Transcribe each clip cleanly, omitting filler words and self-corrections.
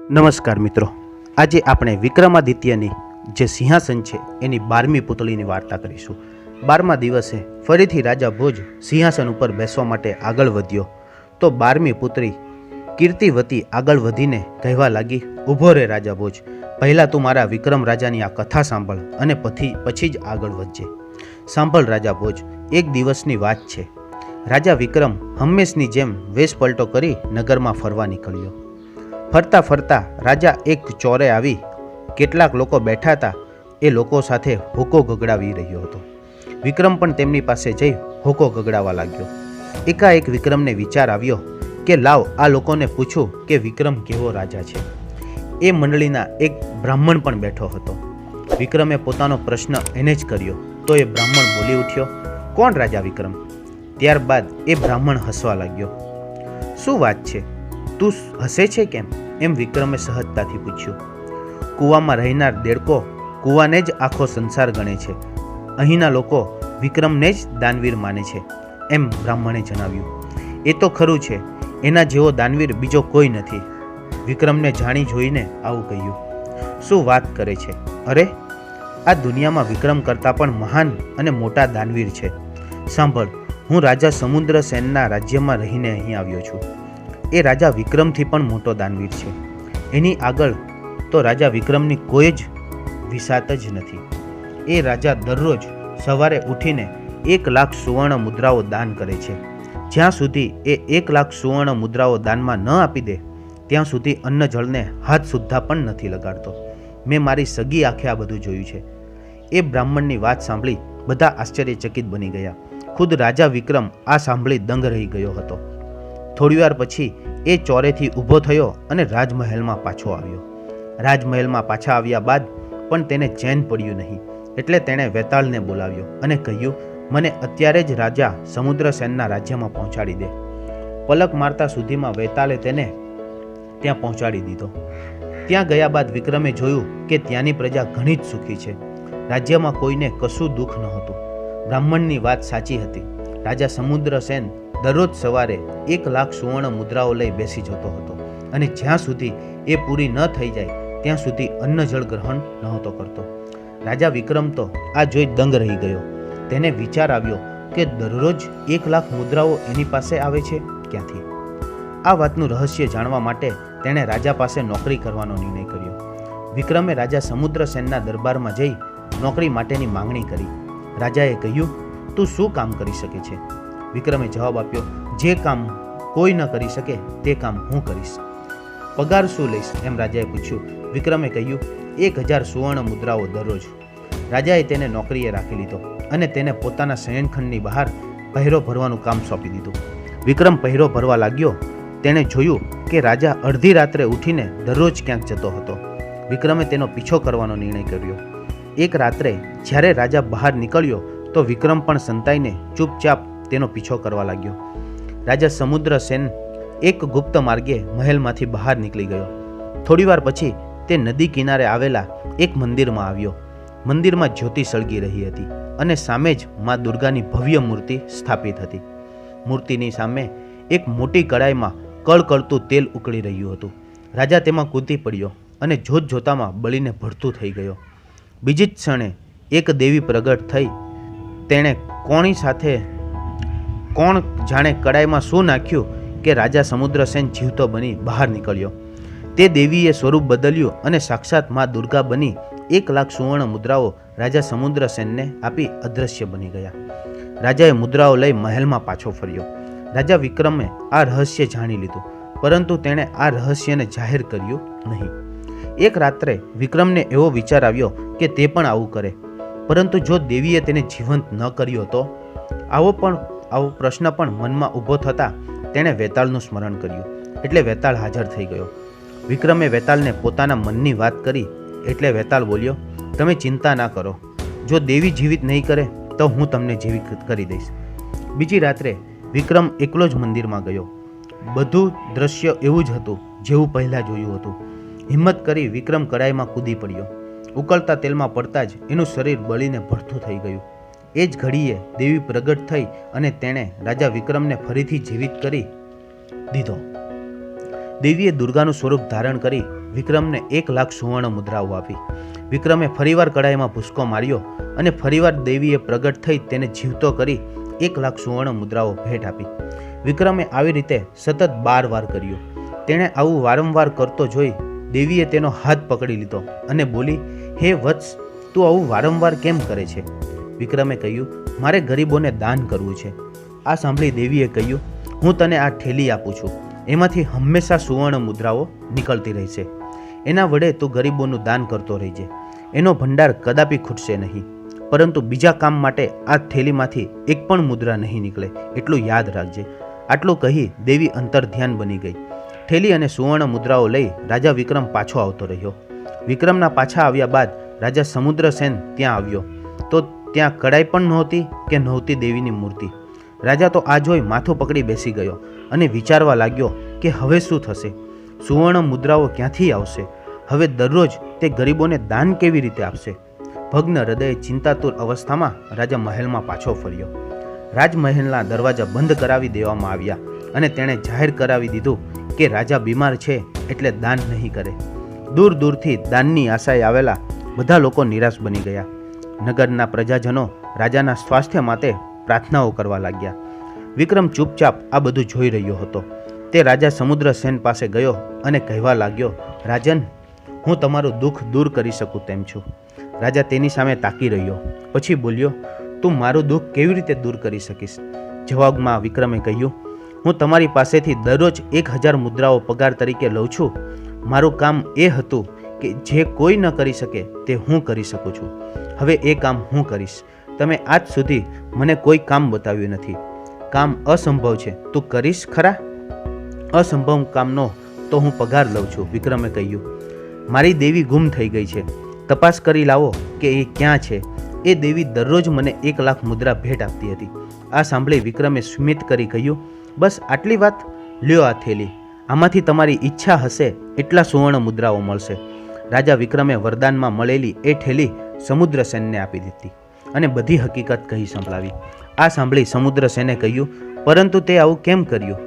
નમસ્કાર મિત્રો, આજે આપણે વિક્રમાદિત્યની જે સિંહાસન છે એની 12મી પુતળીની વાર્તા કરીશું। 12મા દિવસે ફરીથી રાજા ભોજ સિંહાસન ઉપર બેસવા માટે આગળ વધ્યો તો 12મી પુત્રી કીર્તિવતી આગળ વધીને કહેવા લાગી, ઊભો રે રાજા ભોજ, પહેલાં તું મારા વિક્રમ રાજાની આ કથા સાંભળ અને પછી જ આગળ વધજે। સાંભળ રાજા ભોજ, એક દિવસની વાત છે। રાજા વિક્રમ હંમેશની જેમ વેશ પલટો કરી નગરમાં ફરવા નીકળ્યો। ફરતા ફરતા રાજા એક ચોરે આવી કેટલાક લોકો બેઠા હતા એ લોકો સાથે હોકો ગગડાવી રહ્યો હતો। વિક્રમ પણ તેમની પાસે જઈ હોકો ગગડાવા લાગ્યો। એકાએક વિક્રમને વિચાર આવ્યો કે લાવ આ લોકોને પૂછું કે વિક્રમ કેવો રાજા છે। એ મંડળીના એક બ્રાહ્મણ પણ બેઠો હતો। વિક્રમે પોતાનો પ્રશ્ન એને જ કર્યો તો એ બ્રાહ્મણ બોલી ઉઠ્યો, કોણ રાજા વિક્રમ? ત્યારબાદ એ બ્રાહ્મણ હસવા લાગ્યો। શું વાત છે, તું હસે છે કેમ? એમ વિક્રમે સહજતાથી પૂછ્યું। કૂવામાં રહેનાર દેડકો કૂવાને જ આખો સંસાર ગણે છે, અહીંના લોકો વિક્રમને જ દાનવીર માને છે, એમ બ્રાહ્મણે જણાવ્યું। એ તો ખરું છે, એના જેવો દાનવીર બીજો કોઈ નથી। વિક્રમને જાણી જોઈને આવું કહ્યું। શું વાત કરે છે? અરે, આ દુનિયામાં વિક્રમ કરતાં પણ મહાન અને મોટા દાનવીર છે। સાંભળ, હું રાજા સમુદ્રસેનના રાજ્યમાં રહીને અહીં આવ્યો છું। એ રાજા વિક્રમથી પણ મોટો દાનવીર છે। એની આગળ તો રાજા વિક્રમની કોઈ જ વિસાત જ નથી। એ રાજા દરરોજ સવારે ઉઠીને 1,00,000 સુવર્ણ મુદ્રાઓ દાન કરે છે। જ્યાં સુધી એ 1,00,000 સુવર્ણ મુદ્રાઓ દાનમાં ન આપી દે ત્યાં સુધી અન્ન જળને હાથ સુદ્ધા પણ નથી લગાડતો। મેં મારી સગી આંખે આ બધું જોયું છે। એ બ્રાહ્મણની વાત સાંભળી બધા આશ્ચર્યચકિત બની ગયા। ખુદ રાજા વિક્રમ આ સાંભળી દંગ રહી ગયો હતો। થોડીવાર પછી એ ચોરેથી ઊભો થયો અને રાજમહેલમાં પાછો આવ્યો। રાજમહેલમાં પાછા આવ્યા બાદ પણ તેને ચેન પડ્યું નહીં, એટલે તેણે વેતાળને બોલાવ્યો અને કહ્યું, મને અત્યારે જ રાજા સમુદ્રસેનના રાજ્યમાં પહોંચાડી દે। પલક મારતા સુધીમાં વેતાળે તેને ત્યાં પહોંચાડી દીધો। ત્યાં ગયા બાદ વિક્રમે જોયું કે ત્યાંની પ્રજા ઘણી જ સુખી છે। રાજ્યમાં કોઈને કશું દુઃખ નહોતું। બ્રાહ્મણની વાત સાચી હતી। રાજા સમુદ્રસેન દરરોજ સવારે 1,00,000 સુવર્ણ મુદ્રાઓ લઈ બેસી જતો હતો અને જ્યાં સુધી એ પૂરી ન થઈ જાય ત્યાં સુધી અન્ન જળ ગ્રહણ નહોતો કરતો। રાજા વિક્રમ તો આ જોઈ દંગ રહી ગયો। તેને વિચાર આવ્યો કે દરરોજ 1,00,000 મુદ્રાઓ એની પાસે આવે છે ક્યાંથી? આ વાતનું રહસ્ય જાણવા માટે તેણે રાજા પાસે નોકરી કરવાનો નિર્ણય કર્યો। વિક્રમે રાજા સમુદ્રસેનના દરબારમાં જઈ નોકરી માટેની માંગણી કરી। રાજાએ કહ્યું, તું શું કામ કરી શકે છે? વિક્રમે જવાબ આપ્યો, જે કામ કોઈ ન કરી શકે તે કામ હું કરીશ। પગાર શું લઈશ? એમ રાજાએ પૂછ્યું। વિક્રમે કહ્યું, 1,000 સુવર્ણ મુદ્રાઓ દરરોજ। રાજાએ તેને નોકરીએ રાખી લીધો અને તેને પોતાના શયનખંડની બહાર પહેરો ભરવાનું કામ સોંપી દીધું। વિક્રમ પહેરો ભરવા લાગ્યો। તેણે જોયું કે રાજા અડધી રાત્રે ઉઠીને દરરોજ ક્યાંક જતો હતો। વિક્રમે તેનો પીછો કરવાનો નિર્ણય કર્યો। એક રાત્રે જ્યારે રાજા બહાર નીકળ્યો તો વિક્રમ પણ સંતાઈને ચૂપચાપ તેનો પીછો કરવા લાગ્યો। રાજા સમુદ્રસેન એક ગુપ્ત માર્ગે મહેલમાંથી બહાર નીકળી ગયો। થોડીવાર પછી તે નદી કિનારે આવેલા એક મંદિરમાં આવ્યો। મંદિરમાં જ્યોતિ સળગી રહી હતી અને સામે જ મા દુર્ગાની ભવ્ય મૂર્તિ સ્થાપિત હતી। મૂર્તિની સામે એક મોટી કડાઈમાં કળકળતું તેલ ઉકળી રહ્યું હતું। રાજા તેમાં કૂદી પડ્યો અને જોત જોતામાં બળીને ભડતું થઈ ગયો। બીજી જ ક્ષણે એક દેવી પ્રગટ થઈ। તેણે કોણી સાથે કોણ જાણે કડાઈમાં શું નાખ્યું કે રાજા સમુદ્રસેન જીવતો બની બહાર નીકળ્યો। તે દેવીએ સ્વરૂપ બદલ્યું અને સાક્ષાત મા દુર્ગા બની 1,00,000 સુવર્ણ મુદ્રાઓ રાજા સમુદ્રસેનને આપી અદૃશ્ય બની ગયા। રાજાએ મુદ્રાઓ લઈ મહેલમાં પાછો ફર્યો। રાજા વિક્રમે આ રહસ્ય જાણી લીધું, પરંતુ તેણે આ રહસ્યને જાહેર કર્યું નહીં। એક રાત્રે વિક્રમને એવો વિચાર આવ્યો કે તે પણ આવું કરે, પરંતુ જો દેવીએ તેને જીવંત ન કર્યો તો? આવો પ્રશ્ન પણ મનમાં ઊભો થતાં તેણે વેતાળનું સ્મરણ કર્યું, એટલે વેતાળ હાજર થઈ ગયો। વિક્રમે વેતાળને પોતાના મનની વાત કરી એટલે વેતાળ બોલ્યો, તમે ચિંતા ના કરો, જો દેવી જીવિત નહીં કરે તો હું તમને જીવિત કરી દઈશ। બીજી રાત્રે વિક્રમ એકલો જ મંદિરમાં ગયો। બધું દ્રશ્ય એવું જ હતું જેવું પહેલાં જોયું હતું। હિંમત કરી વિક્રમ કડાઈમાં કૂદી પડ્યો। ઉકળતા તેલમાં પડતા જ એનું શરીર બળીને ભડથું થઈ ગયું। એ જ ઘડીએ દેવી પ્રગટ થઈ અને તેણે રાજા વિક્રમને ફરીથી જીવિત કરી દીધો। દેવીએ દુર્ગાનું સ્વરૂપ ધારણ કરી વિક્રમને 1,00,000 સુવર્ણ મુદ્રાઓ આપી. વિક્રમે ફરીવાર કડાઈમાં ભૂસકો માર્યો અને ફરીવાર દેવીએ પ્રગટ થઈ તેને જીવતો કરી 1,00,000 સુવર્ણ મુદ્રાઓ ભેટ આપી. વિક્રમે આવી રીતે સતત 12 વાર કર્યું. તેણે આવું વારંવાર કરતો જોઈ દેવીએ તેનો હાથ પકડી લીધો અને બોલી, હે વત્સ, તું આવું વારંવાર કેમ કરે છે? વિક્રમે કહ્યું, મારે ગરીબોને દાન કરવું છે. આ સાંભળી દેવીએ કહ્યું, હું તને આ થેલી આપું છું. એમાંથી હંમેશા સુવર્ણ મુદ્રાઓ નીકળતી રહેશે. એના વડે તું ગરીબોનું દાન કરતો રહેજે. એનો ભંડાર કદાપી ખૂટશે નહીં. પરંતુ બીજા કામ માટે આ થેલીમાંથી એક પણ મુદ્રા નહીં નીકળે, એટલું યાદ રાખજે. આટલું કહી દેવી અંતર્ધ્યાન બની ગઈ. થેલી અને સુવર્ણ મુદ્રાઓ લઈ રાજા વિક્રમ પાછો આવતો રહ્યો. વિક્રમના પાછા આવ્યા બાદ રાજા સમુદ્રસેન ત્યાં આવ્યો તો ત્યાં કડાઈ પણ નહોતી કે નહોતી દેવીની મૂર્તિ. રાજા તો આ જોઈ માથું પકડી બેસી ગયો અને વિચારવા લાગ્યો કે હવે શું થશે? સુવર્ણ મુદ્રાઓ ક્યાંથી આવશે? હવે દરરોજ તે ગરીબોને દાન કેવી રીતે આપશે? ભગ્ન હૃદયે ચિંતાતુર અવસ્થામાં રાજા મહેલમાં પાછો ફર્યો. રાજમહેલના દરવાજા બંધ કરાવી દેવામાં આવ્યા અને તેણે જાહેર કરાવી દીધું કે રાજા બીમાર છે એટલે દાન નહીં કરે. દૂર દૂરથી દાનની આશાએ આવેલા બધા લોકો નિરાશ બની ગયા. નગરના પ્રજાજનો રાજાના સ્વાસ્થ્ય માટે પ્રાર્થનાઓ કરવા લાગ્યા. વિક્રમ ચૂપચાપ આ બધું જોઈ રહ્યો હતો. તે રાજા સમુદ્રસેન પાસે ગયો અને કહેવા લાગ્યો, રાજન, હું તમારું દુઃખ દૂર કરી શકું તેમ છું. રાજા તેની સામે તાકી રહ્યો. પછી બોલ્યો, તું મારું દુઃખ કેવી રીતે દૂર કરી શકીશ? જવાબમાં વિક્રમે કહ્યું, હું તમારી પાસેથી દરરોજ 1,000 મુદ્રાઓ પગાર તરીકે લઉં છું. મારું કામ એ હતું કે જે કોઈ ન કરી શકે તે હું કરી શકું છું. હવે એ કામ હું કરીશ. તમે આજ સુધી મને કોઈ કામ બતાવ્યું નથી. કામ અસંભવ છે, તું કરીશ ખરા? અસંભવ કામનો તો હું પગાર લઉં છું, વિક્રમે કહ્યું. મારી દેવી ગુમ થઈ ગઈ છે. તપાસ કરી લાવો કે એ ક્યાં છે. એ દેવી દરરોજ મને 1,00,000 મુદ્રા ભેટ આપતી હતી. આ સાંભળી વિક્રમે સ્મિત કરી કહ્યું, બસ આટલી વાત? લ્યો આ થેલી. આમાંથી તમારી ઈચ્છા હશે એટલા સુવર્ણ મુદ્રાઓ મળશે. રાજા વિક્રમે વરદાનમાં મળેલી એ થેલી સમુદ્રસેનને આપી દીધી અને બધી હકીકત કહી સંભળાવી. આ સાંભળી સમુદ્રસેને કહ્યું, પરંતુ તે આવું કેમ કર્યું?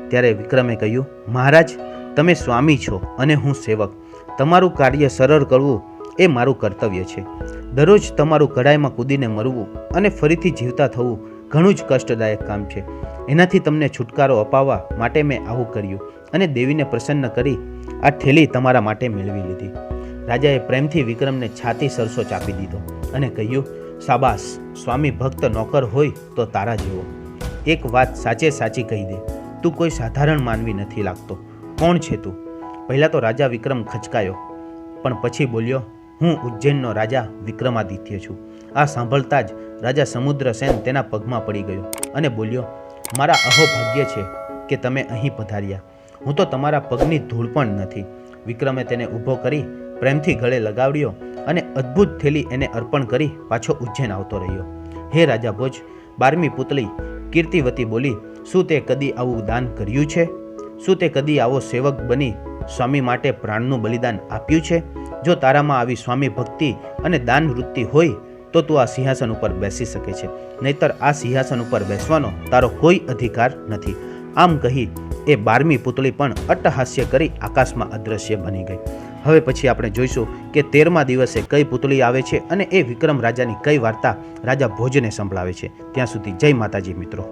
ત્યારે વિક્રમે કહ્યું, મહારાજ, તમે સ્વામી છો અને હું સેવક. તમારું કાર્ય સરળ કરવું એ મારું કર્તવ્ય છે. દરરોજ તમારું કડાઈમાં કૂદીને મરવું અને ફરીથી જીવતા થવું ઘણું જ કષ્ટદાયક કામ છે. એનાથી તમને છુટકારો અપાવવા માટે મેં આવું કર્યું અને દેવીને પ્રસન્ન કરી આ થેલી તમારા માટે મેળવી લીધી. રાજાએ પ્રેમથી વિક્રમને છાતી સરસો ચાપી દીધો અને કહ્યું, શાબાશ, સ્વામી ભક્ત નોકર હોય તો તારા જેવો. એક વાત સાચે સાચી કહી દે, તું કોઈ સાધારણ માનવી નથી લાગતો. કોણ છે તું? પહેલાં તો રાજા વિક્રમ ખચકાયો, પણ પછી બોલ્યો, હું ઉજ્જૈનનો રાજા વિક્રમાદિત્ય છું. આ સાંભળતા જ રાજા સમુદ્રસેન તેના પગમાં પડી ગયો અને બોલ્યો, મારા અહોભાગ્ય છે કે તમે અહીં પધાર્યા. હું તો તમારા પગની ધૂળ પણ નથી. વિક્રમે તેને ઊભો કરી પ્રેમથી ગળે લગાવ્યો અને અદ્ભુત થેલી એને અર્પણ કરી પાછો ઉજ્જૈન આવતો રહ્યો. હે રાજા ભોજ, 12મી પુતળી કીર્તિવતી બોલી, શું તે કદી આવું દાન કર્યું છે? શું તે કદી આવો સેવક બની સ્વામી માટે પ્રાણનું બલિદાન આપ્યું છે? જો તારામાં આવી સ્વામી ભક્તિ અને દાન વૃત્તિ હોય તો તું આ સિંહાસન ઉપર બેસી શકે છે, નહીતર આ સિંહાસન ઉપર બેસવાનો તારો કોઈ અધિકાર નથી. આમ કહી એ 12મી પુતળી પણ અટ્ટહાસ્ય કરી આકાશમાં અદૃશ્ય બની ગઈ. હવે પછી આપણે જોઈશું કે 13મા દિવસે કઈ પુતળી આવે છે અને એ વિક્રમ રાજાની કઈ વાર્તા રાજા ભોજને સંભળાવે છે. ત્યાં સુધી જય માતાજી મિત્રો.